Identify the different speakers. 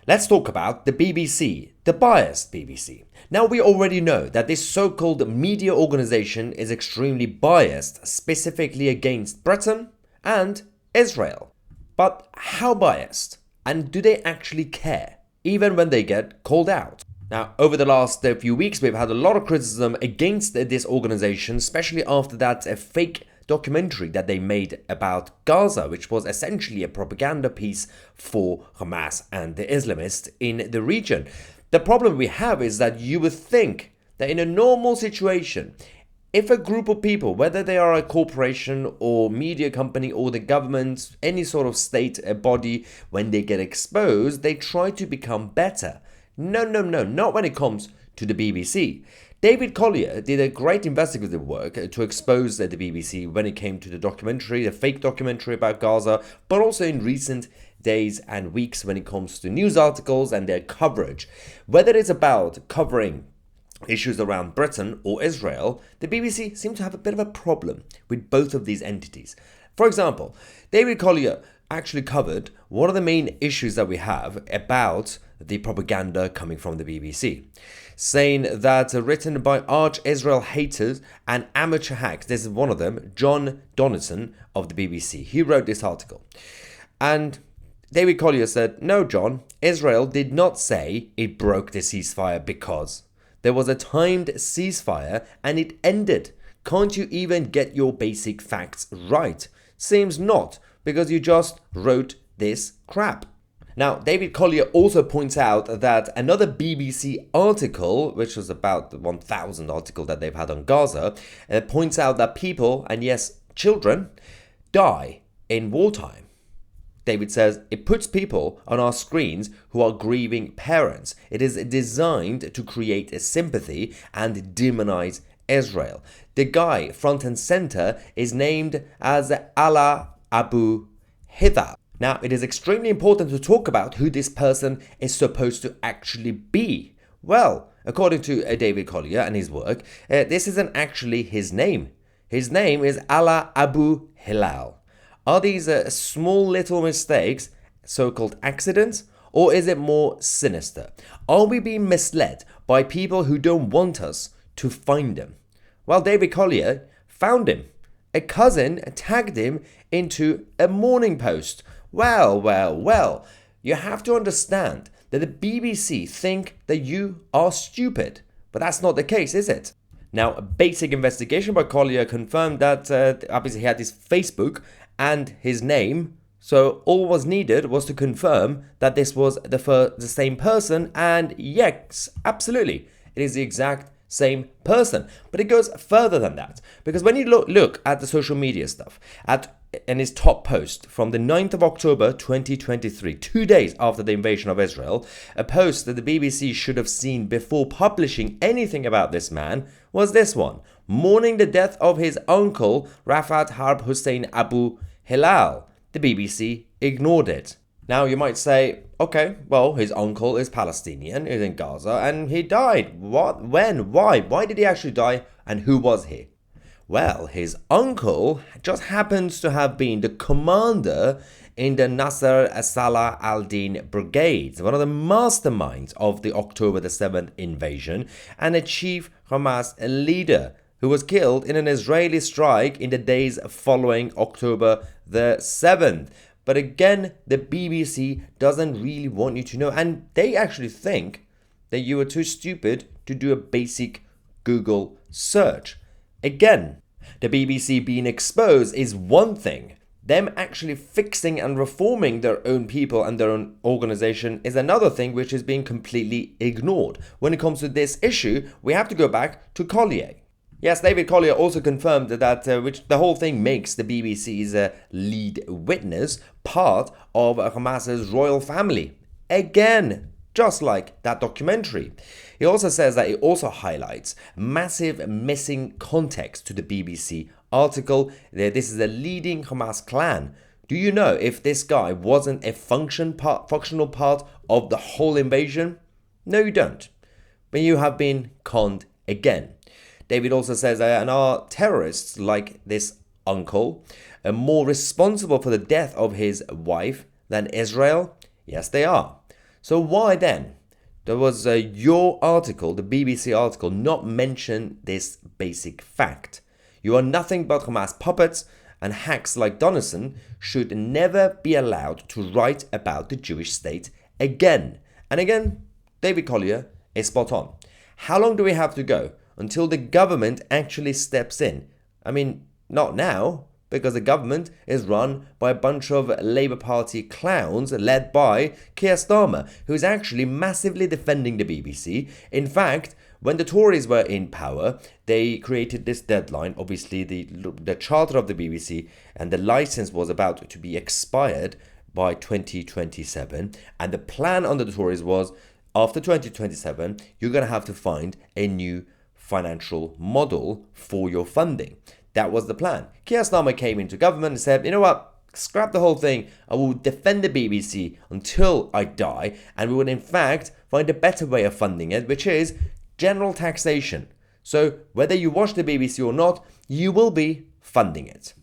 Speaker 1: Let's talk about the BBC, the biased BBC. Now, we already know that this so-called media organization is extremely biased, specifically against Britain and Israel. But how biased? And do they actually care, even when they get called out? Now, over the last few weeks, we've had a lot of criticism against this organization, especially after that fake documentary that they made about Gaza, which was essentially a propaganda piece for Hamas and the Islamists in the region. The problem we have is that you would think that in a normal situation, if a group of people, whether they are a corporation or media company or the government, any sort of state body, when they get exposed, they try to become better. No, not when it comes to the BBC. David Collier did a great investigative work to expose the BBC when it came to the documentary, the fake documentary about Gaza, but also in recent days and weeks when it comes to news articles and their coverage. Whether it's about covering issues around Britain or Israel, the BBC seem to have a bit of a problem with both of these entities. For example, David Collier actually covered one of the main issues that we have about the propaganda coming from the BBC, saying that written by arch-Israel haters and amateur hacks. This is one of them, John Donaldson of the BBC. He wrote this article. And David Collier said, "No, John, Israel did not say it broke the ceasefire because there was a timed ceasefire and it ended. Can't you even get your basic facts right? Seems not, because you just wrote this crap." Now, David Collier also points out that another BBC article, which was about the 1,000 article that they've had on Gaza, points out that people, and yes, children, die in wartime. David says, it puts people on our screens who are grieving parents. It is designed to create a sympathy and demonize Israel. The guy front and center is named as Ala Abu Hidal. Now, it is extremely important to talk about who this person is supposed to actually be. Well, according to David Collier and his work, this isn't actually his name. His name is Ala Abu Hilal. Are these small little mistakes, so-called accidents, or is it more sinister? Are we being misled by people who don't want us to find him? Well, David Collier found him. A cousin tagged him into a morning post. Well, you have to understand that the BBC think that you are stupid, but that's not the case, is it? Now, a basic investigation by Collier confirmed that obviously he had his Facebook and his name, so all was needed was to confirm that this was the same person, and yes, absolutely, it is the exact same person. But it goes further than that, because when you look at the social media stuff, in his top post from the 9th of October 2023, 2 days after the invasion of Israel, a post that the BBC should have seen before publishing anything about this man was this one, mourning the death of his uncle Rafat Harb Hussein Abu Hilal. The BBC ignored it. Now you might say, okay, well, his uncle is Palestinian, is in Gaza, and he died. What? When? Why? Why did he actually die? And who was he? Well, his uncle just happens to have been the commander in the Nasser Salah al-Din Brigade, one of the masterminds of the October the 7th invasion, and a chief Hamas leader who was killed in an Israeli strike in the days following October the 7th. But again, the BBC doesn't really want you to know, and they actually think that you are too stupid to do a basic Google search. Again, the BBC being exposed is one thing. Them actually fixing and reforming their own people and their own organization is another thing, which is being completely ignored. When it comes to this issue, we have to go back to Collier. Yes, David Collier also confirmed that which the whole thing makes the BBC's lead witness part of Hamas's royal family. Again, just like that documentary. He also says that it also highlights massive missing context to the BBC article. This is a leading Hamas clan. Do you know if this guy wasn't a functional part of the whole invasion? No, you don't. But you have been conned again. David also says and are terrorists like this uncle more responsible for the death of his wife than Israel? Yes, they are. So why then was your article, the BBC article, not mention this basic fact? You are nothing but Hamas puppets, and hacks like Donaldson should never be allowed to write about the Jewish state again. And again, David Collier is spot on. How long do we have to go until the government actually steps in? I mean, not now, because the government is run by a bunch of Labour Party clowns led by Keir Starmer, who's actually massively defending the BBC. In fact, when the Tories were in power, they created this deadline. Obviously, the charter of the BBC and the license was about to be expired by 2027. And the plan under the Tories was, after 2027, you're going to have to find a new financial model for your funding. That was the plan. Keir Starmer came into government and said, you know what? Scrap the whole thing. I will defend the BBC until I die. And we would, in fact, find a better way of funding it, which is general taxation. So whether you watch the BBC or not, you will be funding it.